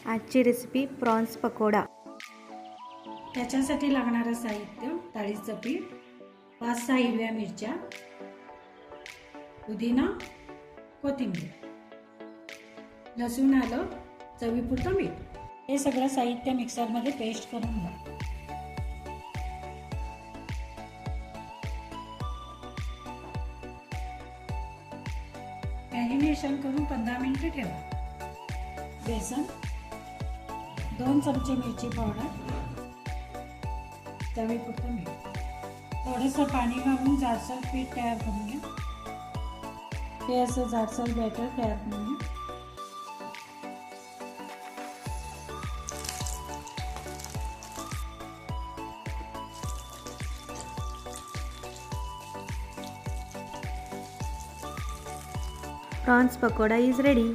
आजची recipe prawns pakoda. त्याच्यासाठी लागणारं साहित्य: डाळीचं पीठ, 5-6 हिरव्या मिरच्या, पुदिना, कोथिंबीर, लसूण, आलं, चवीपुरतं मीठ. हे सगळं साहित्य मिक्सरमध्ये पेस्ट करून घ्या. मॅरिनेशन करून 15 मिनिटे ठेवा. बेसन, 2 चमचे मिरची पावडर, चवीपुरतं मीठ, थोडंसं पाणी घालून जाडसर पीठ तयार करून घ्या. हे असं जाडसर बॅटर तयार करून घ्या. Prawns pakora is ready.